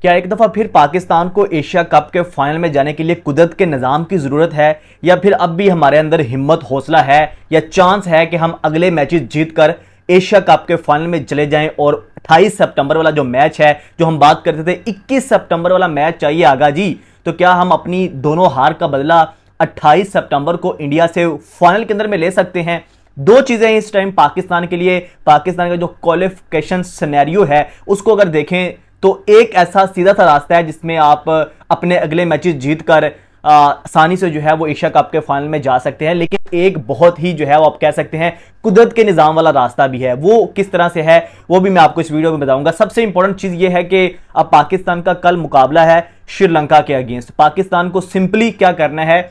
क्या एक दफ़ा फिर पाकिस्तान को एशिया कप के फाइनल में जाने के लिए कुदरत के निज़ाम की ज़रूरत है, या फिर अब भी हमारे अंदर हिम्मत हौसला है या चांस है कि हम अगले मैचेस जीतकर एशिया कप के फाइनल में चले जाएं? और 28 सितंबर वाला जो मैच है, जो हम बात करते थे 21 सितंबर वाला मैच चाहिए आगा जी, तो क्या हम अपनी दोनों हार का बदला 28 सितंबर को इंडिया से फाइनल के अंदर में ले सकते हैं? दो चीजें इस टाइम पाकिस्तान के लिए, पाकिस्तान का जो क्वालिफिकेशन सिनेरियो है उसको अगर देखें तो एक ऐसा सीधा सा रास्ता है जिसमें आप अपने अगले मैचेस जीतकर आसानी से जो है वो एशिया कप के फाइनल में जा सकते हैं। लेकिन एक बहुत ही जो है वो आप कह सकते हैं कुदरत के निज़ाम वाला रास्ता भी है। वो किस तरह से है वो भी मैं आपको इस वीडियो में बताऊंगा। सबसे इंपॉर्टेंट चीज ये है कि अब पाकिस्तान का कल मुकाबला है श्रीलंका के अगेंस्ट। पाकिस्तान को सिंपली क्या करना है,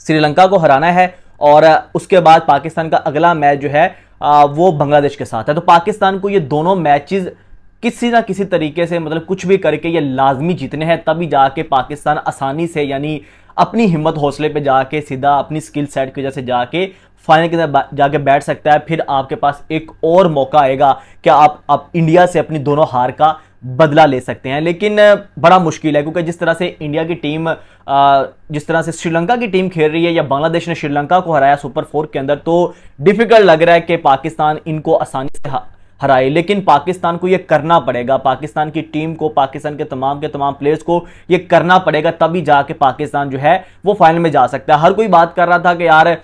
श्रीलंका को हराना है और उसके बाद पाकिस्तान का अगला मैच जो है वो बांग्लादेश के साथ है। तो पाकिस्तान को ये दोनों मैचेस किसी ना किसी तरीके से मतलब कुछ भी करके ये लाजमी जीतने हैं, तभी जाके पाकिस्तान आसानी से यानी अपनी हिम्मत हौसले पे जाके सीधा अपनी स्किल सेट की वजह से जाके फाइनल के अंदर जाके बैठ सकता है। फिर आपके पास एक और मौका आएगा कि आप इंडिया से अपनी दोनों हार का बदला ले सकते हैं। लेकिन बड़ा मुश्किल है क्योंकि जिस तरह से इंडिया की टीम जिस तरह से श्रीलंका की टीम खेल रही है या बांग्लादेश ने श्रीलंका को हराया सुपर 4 के अंदर, तो डिफिकल्ट लग रहा है कि पाकिस्तान इनको आसानी से हराए। लेकिन पाकिस्तान को यह करना पड़ेगा, पाकिस्तान की टीम को, पाकिस्तान के तमाम प्लेयर्स को यह करना पड़ेगा, तभी जाके पाकिस्तान जो है वो फाइनल में जा सकता है। हर कोई बात कर रहा था कि यार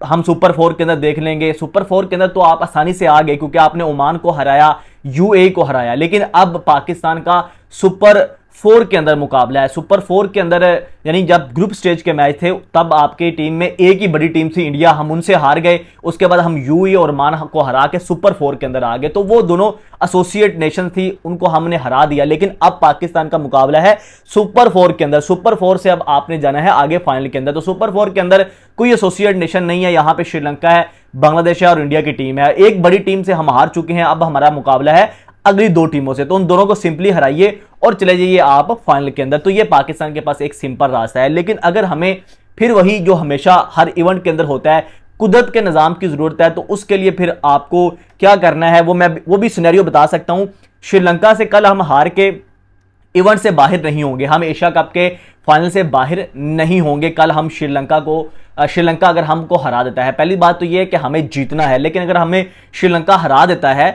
हम सुपर 4 के अंदर देख लेंगे। सुपर 4 के अंदर तो आप आसानी से आ गए क्योंकि आपने ओमान को हराया, यूएई को हराया। लेकिन अब पाकिस्तान का सुपर 4 के अंदर मुकाबला है। सुपर 4 के अंदर यानी जब ग्रुप स्टेज के मैच थे तब आपकी टीम में एक ही बड़ी टीम थी इंडिया, हम उनसे हार गए। उसके बाद हम यूएई और ओमान को हरा के सुपर 4 के अंदर आ गए। तो वो दोनों एसोसिएट नेशन थी, उनको हमने हरा दिया। लेकिन अब पाकिस्तान का मुकाबला है सुपर 4 के अंदर। सुपर 4 से अब आपने जाना है आगे फाइनल के अंदर। तो सुपर 4 के अंदर कोई एसोसिएट नेशन नहीं है, यहां पे श्रीलंका है, बांग्लादेश है और इंडिया की टीम है। एक बड़ी टीम से हम हार चुके हैं, अब हमारा मुकाबला है अगली दो टीमों से। तो उन दोनों को सिंपली हराइए और चले जाइए आप फाइनल के अंदर। तो ये पाकिस्तान के पास एक सिंपल रास्ता है। लेकिन अगर हमें फिर वही जो हमेशा हर इवेंट के अंदर होता है, कुदरत के निज़ाम की जरूरत है, तो उसके लिए फिर आपको क्या करना है वो भी सिनेरियो बता सकता हूं। श्रीलंका से कल हम हार के इवेंट से बाहर नहीं होंगे, हम एशिया कप के फाइनल से बाहर नहीं होंगे। कल हम श्रीलंका अगर हमको हरा देता है, पहली बात तो यह है कि हमें जीतना है। लेकिन अगर हमें श्रीलंका हरा देता है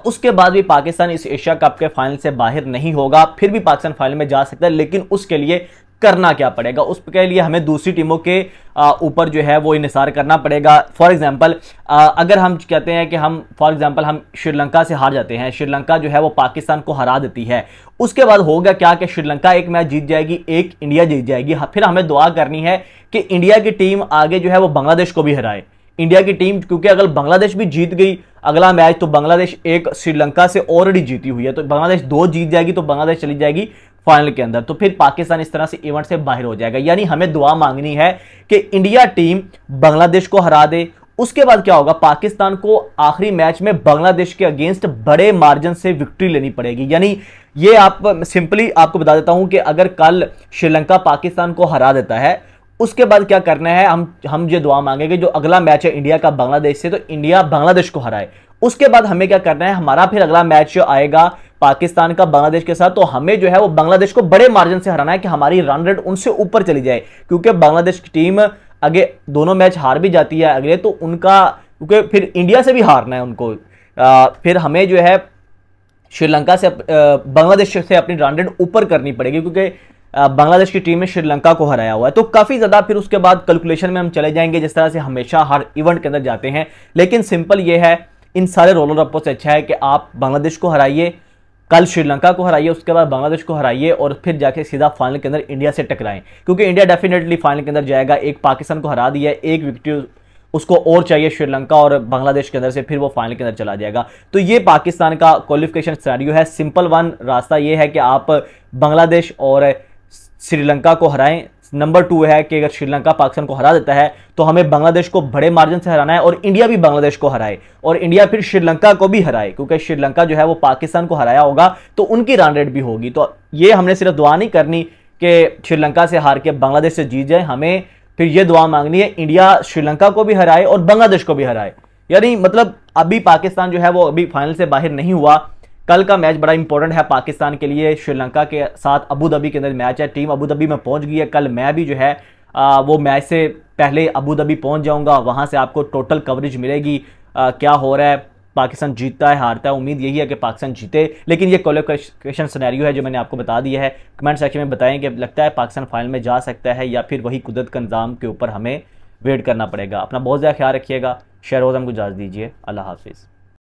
उसके बाद भी पाकिस्तान इस एशिया कप के फाइनल से बाहर नहीं होगा, फिर भी पाकिस्तान फाइनल में जा सकता है। लेकिन उसके लिए करना क्या पड़ेगा, उसके लिए हमें दूसरी टीमों के ऊपर जो है वो इन्हिसार करना पड़ेगा। फॉर एग्जांपल अगर हम कहते हैं कि हम श्रीलंका से हार जाते हैं, श्रीलंका जो है वो पाकिस्तान को हरा देती है, उसके बाद होगा क्या कि श्रीलंका एक मैच जीत जाएगी, एक इंडिया जीत जाएगी। फिर हमें दुआ करनी है कि इंडिया की टीम आगे जो है वो बांग्लादेश को भी हराए। इंडिया की टीम, क्योंकि अगर बांग्लादेश भी जीत गई अगला मैच, तो बांग्लादेश एक श्रीलंका से ऑलरेडी जीती हुई है, तो बांग्लादेश 2 जीत जाएगी तो बांग्लादेश चली जाएगी फाइनल के अंदर। तो फिर पाकिस्तान इस तरह से इवेंट से बाहर हो जाएगा। यानी हमें दुआ मांगनी है कि इंडिया टीम बांग्लादेश को हरा दे। उसके बाद क्या होगा, पाकिस्तान को आखिरी मैच में बांग्लादेश के अगेंस्ट बड़े मार्जिन से विक्ट्री लेनी पड़ेगी। यानी ये सिंपली आपको बता देता हूं कि अगर कल श्रीलंका पाकिस्तान को हरा देता है, उसके बाद क्या करना है, हम ये दुआ मांगेंगे जो अगला मैच है इंडिया का बांग्लादेश से, तो इंडिया बांग्लादेश को हराए। उसके बाद हमें क्या करना है, हमारा फिर अगला मैच आएगा पाकिस्तान का बांग्लादेश के साथ, तो हमें जो है वो बांग्लादेश को बड़े मार्जिन से हराना है कि हमारी रन रेट उनसे ऊपर चली जाए। क्योंकि बांग्लादेश की टीम आगे दोनों मैच हार भी जाती है अगले, तो उनका क्योंकि फिर इंडिया से भी हारना है उनको, फिर हमें जो है श्रीलंका से बांग्लादेश से अपनी रन रेट ऊपर करनी पड़ेगी, क्योंकि बांग्लादेश की टीम ने श्रीलंका को हराया हुआ है। तो काफी ज्यादा फिर उसके बाद कैलकुलेशन में हम चले जाएंगे, जिस तरह से हमेशा हर इवेंट के अंदर जाते हैं। लेकिन सिंपल ये है, इन सारे रोलर अपों से अच्छा है कि आप बांग्लादेश को हराइए, कल श्रीलंका को हराइए, उसके बाद बांग्लादेश को हराइए और फिर जाके सीधा फाइनल के अंदर इंडिया से टकराएं। क्योंकि इंडिया डेफिनेटली फाइनल के अंदर जाएगा। एक पाकिस्तान को हरा दिया है, एक विकेट उसको और चाहिए श्रीलंका और बांग्लादेश के अंदर से, फिर वो फाइनल के अंदर चला जाएगा। तो ये पाकिस्तान का क्वालिफिकेशन सिनेरियो है। सिंपल वन रास्ता ये है कि आप बांग्लादेश और श्रीलंका को हराएं। नंबर 2 है कि अगर श्रीलंका पाकिस्तान को हरा देता है तो हमें बांग्लादेश को बड़े मार्जिन से हराना है और इंडिया भी बांग्लादेश को हराए और इंडिया फिर श्रीलंका को भी हराए, क्योंकि श्रीलंका जो है वो पाकिस्तान को हराया होगा तो उनकी रन रेट भी होगी। तो ये हमने सिर्फ दुआ नहीं करनी कि श्रीलंका से हार के बांग्लादेश से जीत जाए, हमें फिर ये दुआ मांगनी है इंडिया श्रीलंका को भी हराए और बांग्लादेश को भी हराए। यानी मतलब अभी पाकिस्तान जो है वो अभी फाइनल से बाहर नहीं हुआ, कल का मैच बड़ा इंपॉर्टेंट है पाकिस्तान के लिए। श्रीलंका के साथ अबू धाबी के अंदर मैच है, टीम अबू धाबी में पहुंच गई है। कल मैं भी जो है वो मैच से पहले अबू धाबी पहुंच जाऊंगा, वहां से आपको टोटल कवरेज मिलेगी क्या हो रहा है, पाकिस्तान जीतता है हारता है। उम्मीद यही है कि पाकिस्तान जीते, लेकिन ये क्वालिफिकेशन सिनेरियो है जो मैंने आपको बता दिया है। कमेंट सेक्शन में बताएं कि लगता है पाकिस्तान फाइनल में जा सकता है या फिर वही कुदरत का निज़ाम के ऊपर हमें वेट करना पड़ेगा। अपना बहुत ज़्यादा ख्याल रखिएगा। शेर रोज़ हमको इजाज़त दीजिए। अल्लाह हाफिज़।